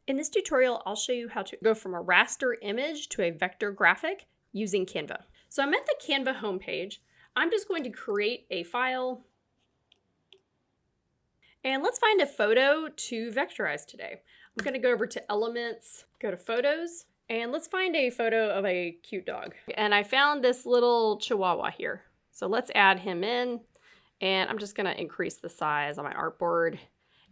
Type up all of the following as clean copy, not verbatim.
In this tutorial, I'll show you how to go from a raster image to a vector graphic using Canva. So I'm at the Canva homepage. I'm just going to create a file. And let's find a photo to vectorize today. I'm going to go over to Elements, go to Photos, and let's find a photo of a cute dog. And I found this little chihuahua here. So let's add him in. And I'm just going to increase the size on my artboard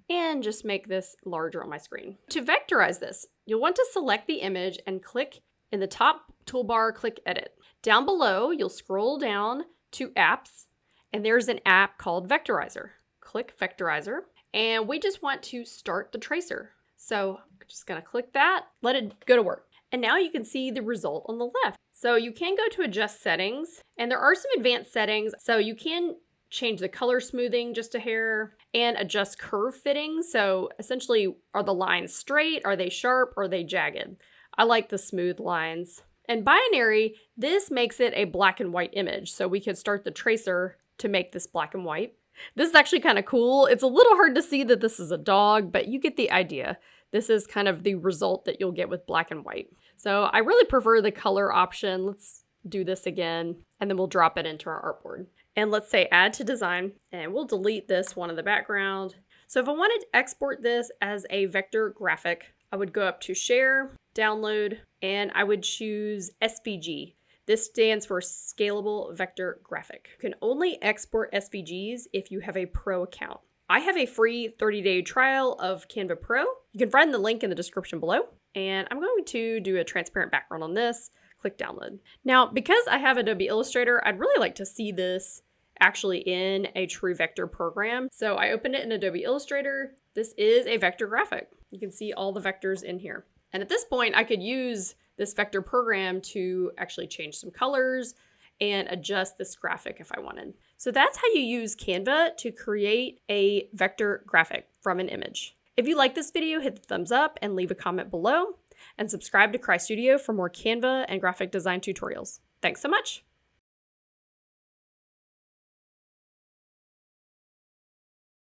and just make this larger on my screen. To vectorize this, you'll want to select the image and click in the top toolbar, click Edit. Down below, you'll scroll down to Apps, and there's an app called Vectorizer. Click Vectorizer, and we just want to start the tracer. So I'm just gonna click that, let it go to work. And now you can see the result on the left. So you can go to adjust settings, and there are some advanced settings. So you can change the color smoothing just a hair and adjust curve fitting. So essentially, are the lines straight? Are they sharp? Or are they jagged? I like the smooth lines. And binary, this makes it a black and white image. So we could start the tracer to make this black and white. This is actually kind of cool. It's a little hard to see that this is a dog, but you get the idea. This is kind of the result that you'll get with black and white. So I really prefer the color option. Let's do this again, and then we'll drop it into our artboard. And let's say add to design, and we'll delete this one in the background. So if I wanted to export this as a vector graphic, I would go up to Share, Download, and I would choose SVG. This stands for Scalable Vector Graphic. You can only export SVGs if you have a Pro account. I have a free 30-day trial of Canva Pro. You can find the link in the description below. And I'm going to do a transparent background on this. Click Download. Now, because I have Adobe Illustrator, I'd really like to see this actually in a true vector program. So I opened it in Adobe Illustrator. This is a vector graphic. You can see all the vectors in here. And at this point, I could use this vector program to actually change some colors and adjust this graphic if I wanted. So that's how you use Canva to create a vector graphic from an image. If you like this video, hit the thumbs up and leave a comment below, and subscribe to Cry Studio for more Canva and graphic design tutorials. Thanks so much.